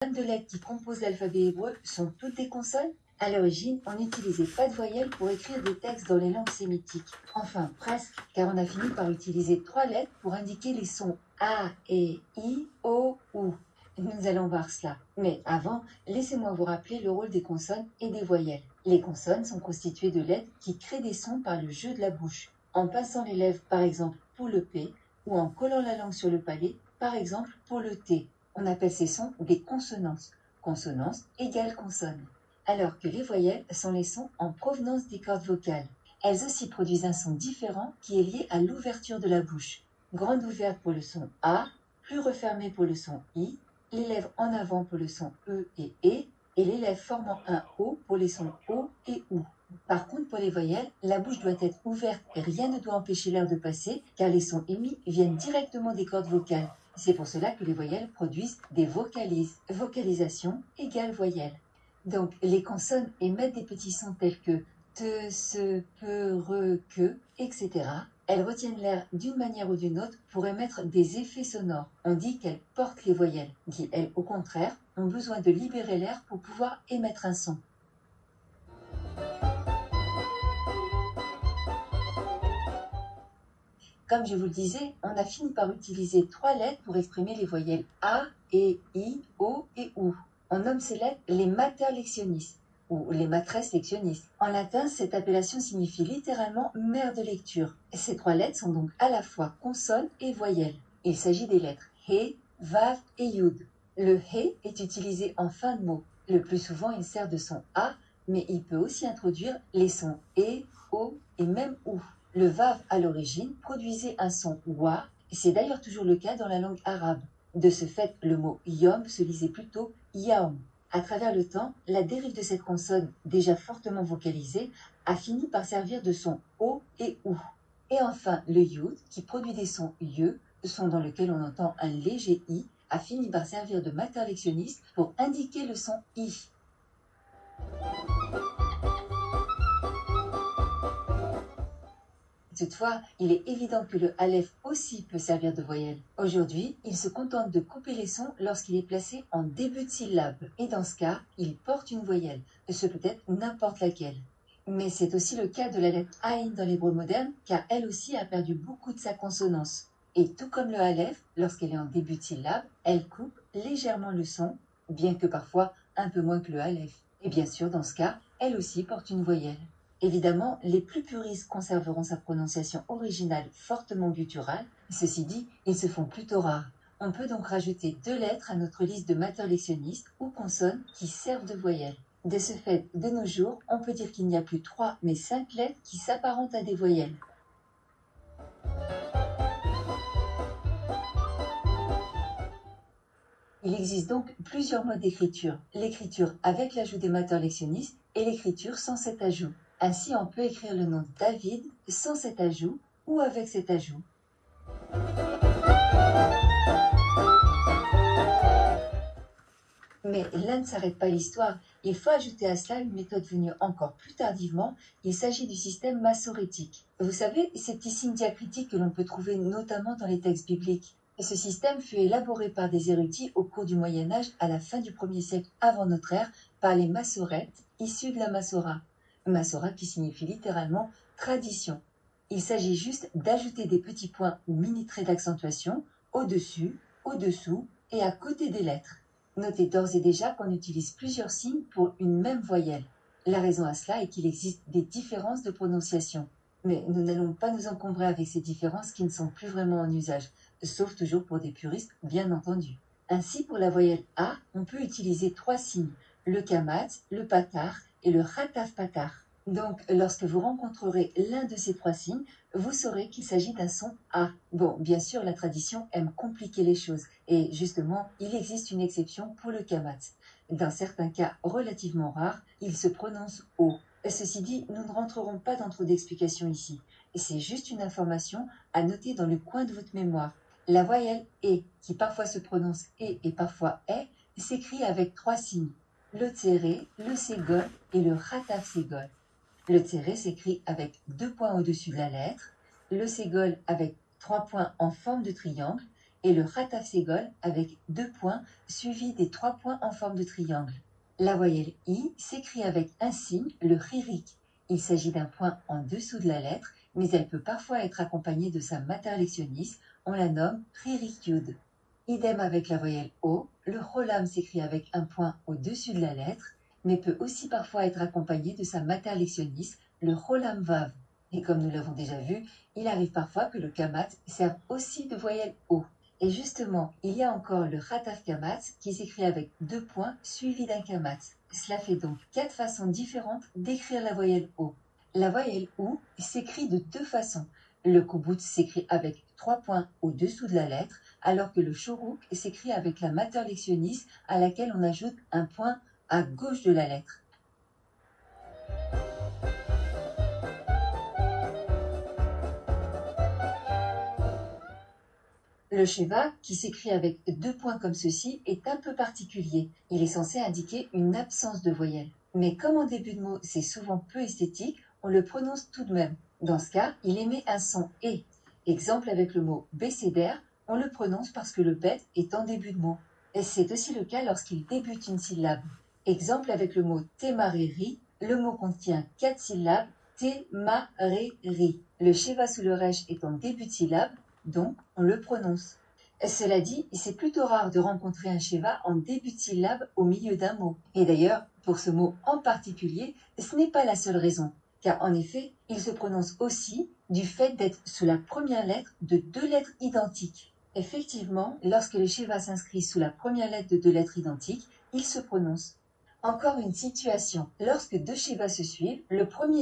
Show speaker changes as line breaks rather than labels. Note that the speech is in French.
De lettres qui composent l'alphabet hébreu sont toutes des consonnes? À l'origine, on n'utilisait pas de voyelles pour écrire des textes dans les langues sémitiques. Enfin, presque, car on a fini par utiliser 3 lettres pour indiquer les sons A, E, I, O, U. Nous allons voir cela. Mais avant, laissez-moi vous rappeler le rôle des consonnes et des voyelles. Les consonnes sont constituées de lettres qui créent des sons par le jeu de la bouche. En pinçant les lèvres, par exemple, pour le P, ou en collant la langue sur le palais, par exemple, pour le T. On appelle ces sons des consonances. Consonance égale consonne. Alors que les voyelles sont les sons en provenance des cordes vocales. Elles aussi produisent un son différent qui est lié à l'ouverture de la bouche. Grande ouverte pour le son A, plus refermée pour le son I, les lèvres en avant pour le son E et les lèvres formant un O pour les sons O et OU. Par contre, pour les voyelles, la bouche doit être ouverte et rien ne doit empêcher l'air de passer, car les sons émis viennent directement des cordes vocales. C'est pour cela que les voyelles produisent des vocalises. Vocalisation égale voyelle. Donc, les consonnes émettent des petits sons tels que te, se, peut, re, que, etc. Elles retiennent l'air d'une manière ou d'une autre pour émettre des effets sonores. On dit qu'elles portent les voyelles, qui, elles, au contraire, ont besoin de libérer l'air pour pouvoir émettre un son. Comme je vous le disais, on a fini par utiliser 3 lettres pour exprimer les voyelles A, E, I, O et OU. On nomme ces lettres les mater lectionis, ou les maîtresses lectionnistes. En latin, cette appellation signifie littéralement mère de lecture. Ces 3 lettres sont donc à la fois consonnes et voyelles. Il s'agit des lettres He, Vav et Yud. Le He est utilisé en fin de mot. Le plus souvent, il sert de son A, mais il peut aussi introduire les sons E, O et même OU. Le Vav, à l'origine, produisait un son Wa, et c'est d'ailleurs toujours le cas dans la langue arabe. De ce fait, le mot Yom se lisait plutôt Yaom. À travers le temps, la dérive de cette consonne, déjà fortement vocalisée, a fini par servir de son O et OU. Et enfin, le Yud, qui produit des sons Ye, son dans lequel on entend un léger I, a fini par servir de mater lectionis pour indiquer le son I. Toutefois, il est évident que le Aleph aussi peut servir de voyelle. Aujourd'hui, il se contente de couper les sons lorsqu'il est placé en début de syllabe. Et dans ce cas, il porte une voyelle, ce peut être n'importe laquelle. Mais c'est aussi le cas de la lettre Aïn dans l'hébreu moderne, car elle aussi a perdu beaucoup de sa consonance. Et tout comme le Aleph, lorsqu'elle est en début de syllabe, elle coupe légèrement le son, bien que parfois un peu moins que le Aleph. Et bien sûr, dans ce cas, elle aussi porte une voyelle. Évidemment, les plus puristes conserveront sa prononciation originale fortement gutturale. Ceci dit, ils se font plutôt rares. On peut donc rajouter 2 lettres à notre liste de mater lectionnistes ou consonnes qui servent de voyelles. De ce fait, de nos jours, on peut dire qu'il n'y a plus 3 mais 5 lettres qui s'apparentent à des voyelles. Il existe donc plusieurs modes d'écriture. L'écriture avec l'ajout des mater lectionnistes et l'écriture sans cet ajout. Ainsi, on peut écrire le nom David sans cet ajout ou avec cet ajout. Mais là ne s'arrête pas l'histoire. Il faut ajouter à cela une méthode venue encore plus tardivement. Il s'agit du système massorétique. Vous savez, ces petits signes diacritiques que l'on peut trouver notamment dans les textes bibliques. Ce système fut élaboré par des érudits au cours du Moyen-Âge à la fin du 1er siècle avant notre ère par les massorètes issus de la Massora. Massora qui signifie littéralement tradition. Il s'agit juste d'ajouter des petits points ou mini-traits d'accentuation au-dessus, au-dessous et à côté des lettres. Notez d'ores et déjà qu'on utilise plusieurs signes pour une même voyelle. La raison à cela est qu'il existe des différences de prononciation. Mais nous n'allons pas nous encombrer avec ces différences qui ne sont plus vraiment en usage, sauf toujours pour des puristes, bien entendu. Ainsi, pour la voyelle A, on peut utiliser 3 signes, le kamat, le patar et le rataf patar. Donc, lorsque vous rencontrerez l'un de ces 3 signes, vous saurez qu'il s'agit d'un son A. Bon, bien sûr, la tradition aime compliquer les choses, et justement, il existe une exception pour le kamat. Dans certains cas relativement rares, il se prononce O. Ceci dit, nous ne rentrerons pas dans trop d'explications ici. C'est juste une information à noter dans le coin de votre mémoire. La voyelle E, qui parfois se prononce E et parfois E, s'écrit avec 3 signes. Le tséré, le ségol et le rataf ségol. Le tséré s'écrit avec 2 points au-dessus de la lettre, le ségol avec 3 points en forme de triangle et le Rataf Segol avec 2 points suivis des 3 points en forme de triangle. La voyelle I s'écrit avec un signe, le Ririk. Il s'agit d'un point en dessous de la lettre, mais elle peut parfois être accompagnée de sa mater lectionis, on la nomme Ririk Yud. Idem avec la voyelle O, le Cholam s'écrit avec un point au-dessus de la lettre, mais peut aussi parfois être accompagné de sa mater lectionis, le Cholam Vav. Et comme nous l'avons déjà vu, il arrive parfois que le Kamat serve aussi de voyelle O. Et justement, il y a encore le Rataf Kamat qui s'écrit avec 2 points suivis d'un Kamat. Cela fait donc 4 façons différentes d'écrire la voyelle O. La voyelle OU s'écrit de 2 façons. Le Kubutz s'écrit avec 3 points au-dessous de la lettre, alors que le Shoruk s'écrit avec la mater lectionis à laquelle on ajoute un point à gauche de la lettre. Le Sheva, qui s'écrit avec 2 points comme ceci, est un peu particulier. Il est censé indiquer une absence de voyelle. Mais comme en début de mot, c'est souvent peu esthétique, on le prononce tout de même. Dans ce cas, il émet un son « et ». Exemple avec le mot « bécédère », on le prononce parce que le bet est en début de mot. Et c'est aussi le cas lorsqu'il débute une syllabe. Exemple avec le mot « témareri », le mot contient 4 syllabes, témareri. Le Sheva sous le resh est en début de syllabe, donc on le prononce. Cela dit, c'est plutôt rare de rencontrer un Sheva en début de syllabe au milieu d'un mot. Et d'ailleurs, pour ce mot en particulier, ce n'est pas la seule raison, car en effet, il se prononce aussi du fait d'être sous la première lettre de 2 lettres identiques. Effectivement, lorsque le Sheva s'inscrit sous la première lettre de 2 lettres identiques, il se prononce. Encore une situation, lorsque 2 Shevas se suivent, le premier